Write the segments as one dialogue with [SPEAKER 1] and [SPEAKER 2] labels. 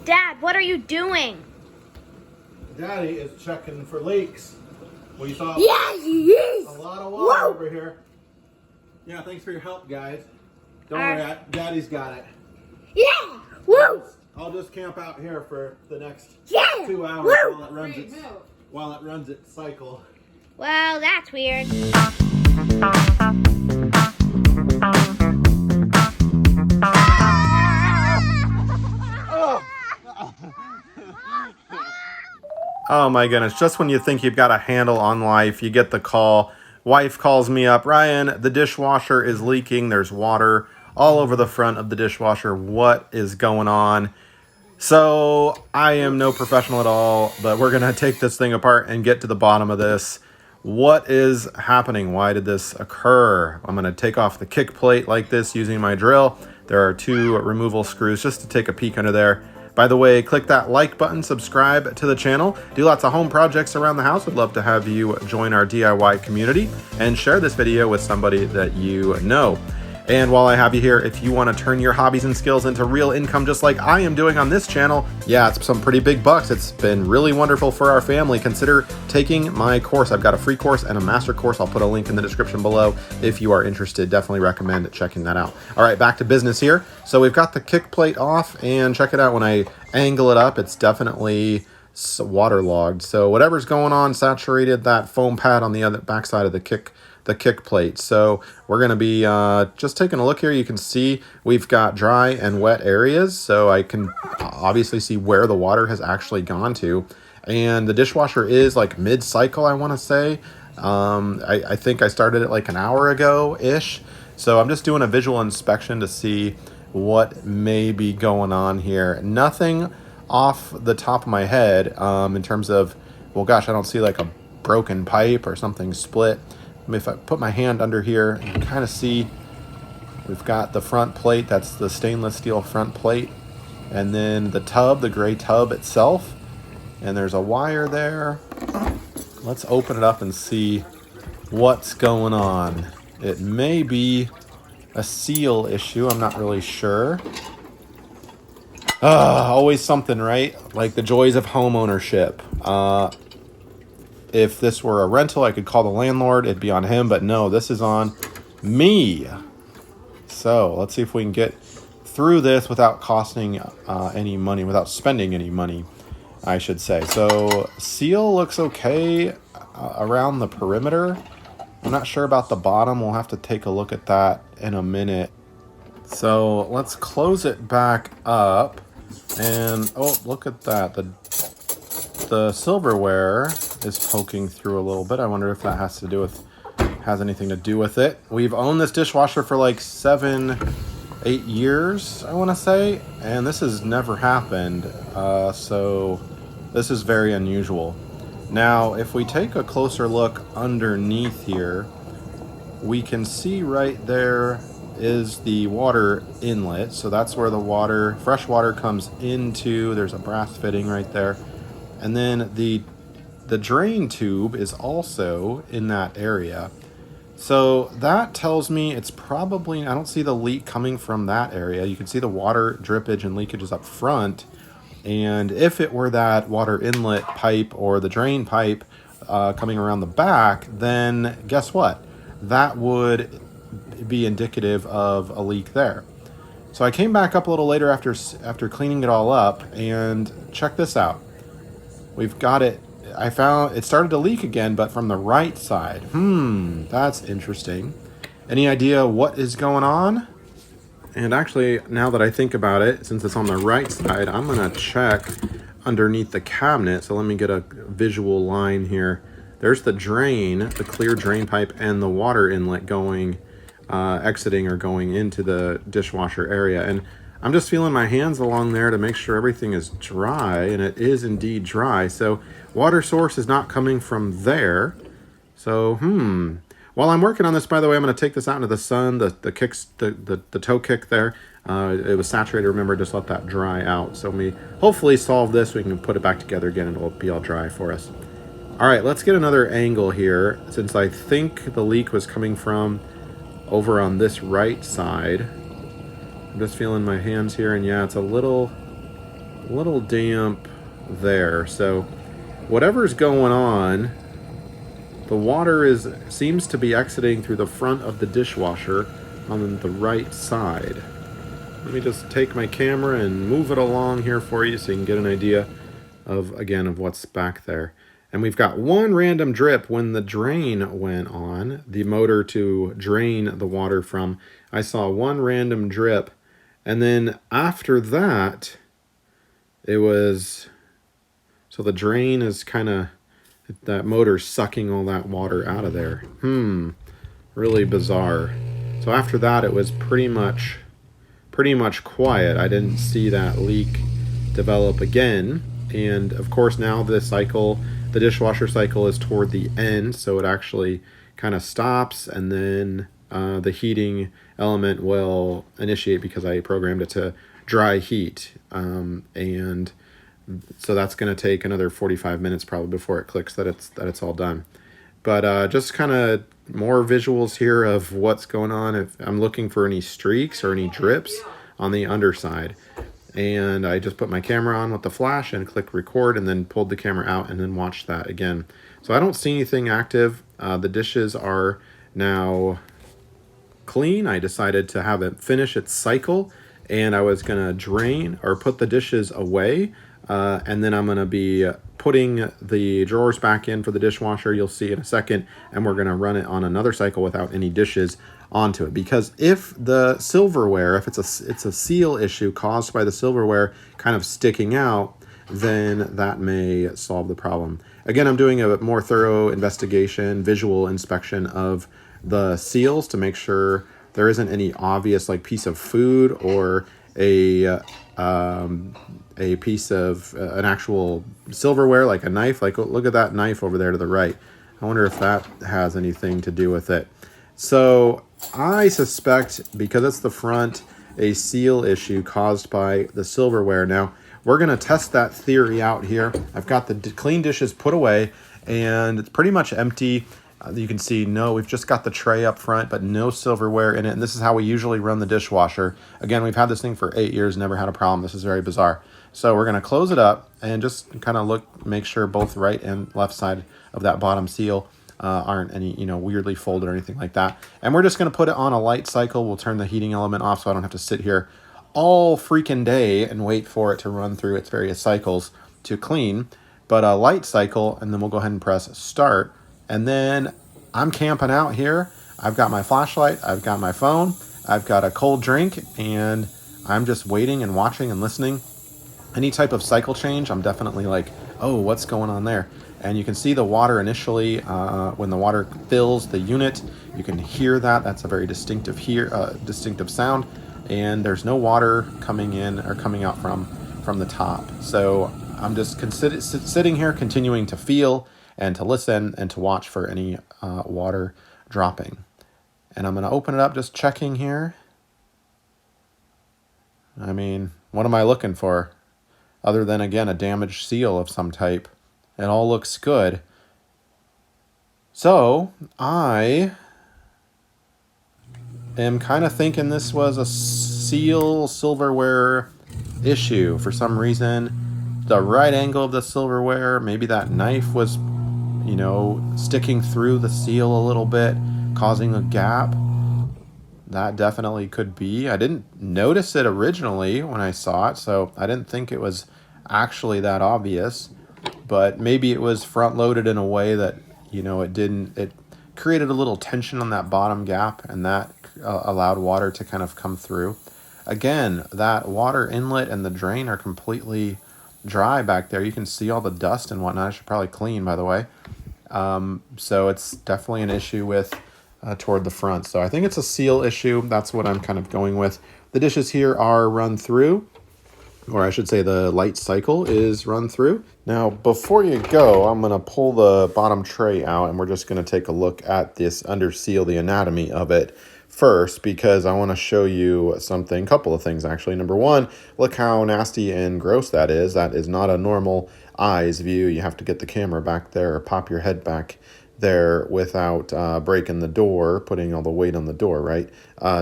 [SPEAKER 1] Dad, what are you doing?
[SPEAKER 2] Daddy is checking for leaks. We saw
[SPEAKER 3] Yeah, he is.
[SPEAKER 2] a lot of water over here. Yeah, thanks for your help, guys. Don't worry, Daddy's got it.
[SPEAKER 3] Yeah. Woo.
[SPEAKER 2] I'll just camp out here for the next
[SPEAKER 3] Yeah.
[SPEAKER 2] 2 hours
[SPEAKER 3] Woo.
[SPEAKER 2] while it runs its cycle.
[SPEAKER 1] Well, that's weird.
[SPEAKER 4] Oh my goodness, just when you think you've got a handle on life, you get the call. Wife calls me up, Ryan, the dishwasher is leaking. There's water all over the front of the dishwasher. What is going on? So I am no professional at all, but we're going to take this thing apart and get to the bottom of this. What is happening? Why did this occur? I'm going to take off the kick plate like this using my drill. There are 2 removal screws just to take a peek under there. By the way, click that like button, subscribe to the channel, do lots of home projects around the house. We'd love to have you join our DIY community and share this video with somebody that you know. And while I have you here, if you want to turn your hobbies and skills into real income just like I am doing on this channel, yeah, it's some pretty big bucks. It's been really wonderful for our family. Consider taking my course. I've got a free course and a master course. I'll put a link in the description below if you are interested. Definitely recommend checking that out. All right, back to business here. So we've got the kick plate off, and check it out. When I angle it up, it's definitely waterlogged. So whatever's going on saturated that foam pad on the other backside of the kick plate. So we're going to be just taking a look here. You can see we've got dry and wet areas, so I can obviously see where the water has actually gone to. And the dishwasher is like mid-cycle, I want to say. I think I started it like an hour ago-ish. So I'm just doing a visual inspection to see what may be going on here. Nothing off the top of my head in terms of, well, gosh, I don't see like a broken pipe or something split. I mean, if I put my hand under here, you can kind of see we've got the front plate. That's the stainless steel front plate. And then the tub, the gray tub itself. And there's a wire there. Let's open it up and see what's going on. It may be a seal issue. I'm not really sure. Always something, right? Like the joys of home ownership. If this were a rental, I could call the landlord. It'd be on him, but no, this is on me. So let's see if we can get through this without costing any money, without spending any money, I should say. So seal looks okay around the perimeter. I'm not sure about the bottom. We'll have to take a look at that in a minute. So let's close it back up. And, oh, look at that. The silverware is poking through a little bit. I wonder if that has anything to do with it. We've owned this dishwasher for like 7-8 years, I want to say, and this has never happened. So this is very unusual. Now, if we take a closer look underneath here, we can see right there is the water inlet. So that's where the water, fresh water comes into. There's a brass fitting right there. And then the drain tube is also in that area. So that tells me it's probably, I don't see the leak coming from that area. You can see the water drippage and leakages up front. And if it were that water inlet pipe or the drain pipe coming around the back, then guess what? That would be indicative of a leak there. So I came back up a little later after cleaning it all up, and check this out. We've got it. I found it started to leak again, but from the right side. That's interesting. Any idea what is going on? And actually, now that I think about it, since it's on the right side, I'm going to check underneath the cabinet. So let me get a visual line here. There's the drain, the clear drain pipe, and the water inlet going, exiting or going into the dishwasher area. And I'm just feeling my hands along there to make sure everything is dry, and it is indeed dry. So water source is not coming from there. So, while I'm working on this, by the way, I'm going to take this out into the sun, the toe kick there. It was saturated. Remember, just let that dry out. So when we hopefully solve this, we can put it back together again and it'll be all dry for us. All right, let's get another angle here, since I think the leak was coming from over on this right side. I'm just feeling my hands here, and yeah, it's a little little damp there. So whatever's going on, the water seems to be exiting through the front of the dishwasher on the right side. Let me just take my camera and move it along here for you so you can get an idea of what's back there. And we've got one random drip when the drain went on, the motor to drain the water from. I saw one random drip, and then after that, it was, so the drain is kind of, that motor's sucking all that water out of there. Really bizarre. So after that, it was pretty much quiet. I didn't see that leak develop again. And of course now the dishwasher cycle is toward the end, so it actually kind of stops, and then the heating element will initiate because I programmed it to dry heat. And so that's going to take another 45 minutes probably before it clicks that it's all done. But just kind of more visuals here of what's going on. If I'm looking for any streaks or any drips on the underside. And I just put my camera on with the flash and click record, and then pulled the camera out and then watched that again. So I don't see anything active. The dishes are now clean. I decided to have it finish its cycle, and I was gonna drain or put the dishes away. And then I'm gonna be putting the drawers back in for the dishwasher. You'll see in a second, and we're gonna run it on another cycle without any dishes onto it. Because if the silverware, if it's a seal issue caused by the silverware kind of sticking out, then that may solve the problem. Again, I'm doing a more thorough investigation, visual inspection of the seals to make sure there isn't any obvious like piece of food or a piece of an actual silverware, like a knife. Like, look at that knife over there to the right. I wonder if that has anything to do with it. So I suspect, because it's the front, a seal issue caused by the silverware. Now, we're going to test that theory out here. I've got the clean dishes put away, and it's pretty much empty. You can see, we've just got the tray up front, but no silverware in it. And this is how we usually run the dishwasher. Again, we've had this thing for 8 years, never had a problem. This is very bizarre. So we're going to close it up and just kind of make sure both right and left side of that bottom seal aren't any, weirdly folded or anything like that. And we're just going to put it on a light cycle. We'll turn the heating element off so I don't have to sit here all freaking day and wait for it to run through its various cycles to clean. But a light cycle, and then we'll go ahead and press start. And then I'm camping out here. I've got my flashlight, I've got my phone, I've got a cold drink, and I'm just waiting and watching and listening. Any type of cycle change, I'm definitely like, oh, what's going on there? And you can see the water initially, when the water fills the unit, you can hear that. That's a very distinctive sound. And there's no water coming in or coming out from the top. So I'm just sitting here continuing to feel and to listen and to watch for any water dropping. And I'm going to open it up, just checking here. I mean, what am I looking for? Other than, again, a damaged seal of some type. It all looks good. So, I am kind of thinking this was a silverware issue. For some reason, the right angle of the silverware, maybe that knife was, sticking through the seal a little bit, causing a gap. That definitely could be. I didn't notice it originally when I saw it, so I didn't think it was actually that obvious. But maybe it was front loaded in a way that, it created a little tension on that bottom gap, and that allowed water to kind of come through. Again, that water inlet and the drain are completely dry back there. You can see all the dust and whatnot. I should probably clean, by the way. So it's definitely an issue with toward the front. So I think it's a seal issue. That's what I'm kind of going with. The dishes here are run through, or I should say the light cycle is run through. Now, before you go, I'm going to pull the bottom tray out, and we're just going to take a look at this under seal, the anatomy of it first, because I want to show you something, a couple of things actually. Number one, look how nasty and gross that is. That is not a normal eyes view. You have to get the camera back there or pop your head back there without breaking the door, putting all the weight on the door, right?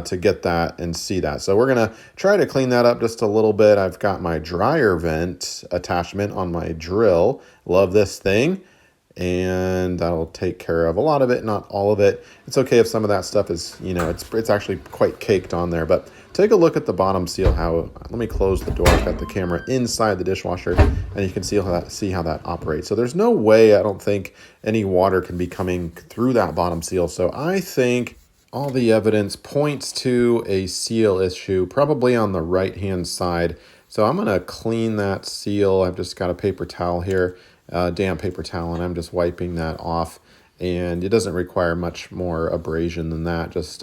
[SPEAKER 4] To get that and see that. So we're gonna try to clean that up just a little bit. I've got my dryer vent attachment on my drill. Love this thing. And that'll take care of a lot of it, not all of it. It's okay if some of that stuff is, you know, it's actually quite caked on there. But take a look at the bottom seal. Let me close the door. I've got the camera inside the dishwasher, and you can see how that operates. So there's no way, I don't think, any water can be coming through that bottom seal. So I think all the evidence points to a seal issue, probably on the right-hand side. So I'm gonna clean that seal. I've just got a paper towel here. Damp paper towel, and I'm just wiping that off, and it doesn't require much more abrasion than that. Just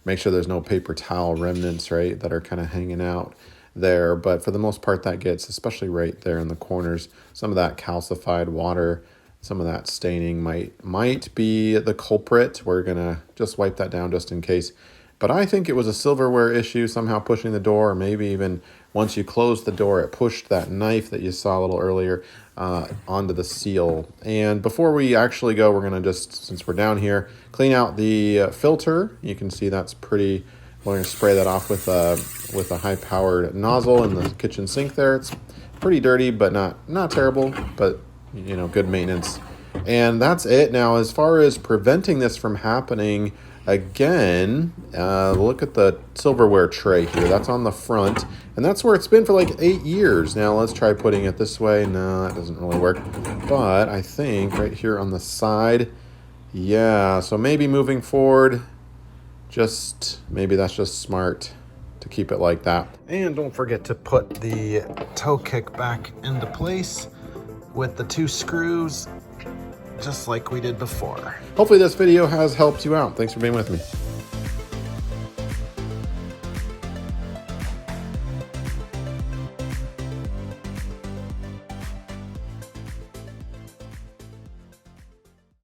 [SPEAKER 4] make sure there's no paper towel remnants, right, that are kind of hanging out there. But for the most part, that gets, especially right there in the corners, some of that calcified water, some of that staining might be the culprit. We're gonna just wipe that down just in case. But I think it was a silverware issue, somehow pushing the door, or maybe even once you closed the door, it pushed that knife that you saw a little earlier onto the seal. And before we actually go, we're gonna just, since we're down here, clean out the filter. You can see that's pretty, we're gonna spray that off with a high-powered nozzle in the kitchen sink there. It's pretty dirty, but not terrible, but you know, good maintenance. And that's it. Now, as far as preventing this from happening again, look at the silverware tray here. That's on the front, and that's where it's been for like 8 years. Now let's try putting it this way. No, that doesn't really work. But I think right here on the side, yeah, so maybe moving forward, maybe that's just smart to keep it like that. And don't forget to put the toe kick back into place with the 2 screws, just like we did before. Hopefully this video has helped you out. Thanks for being with me.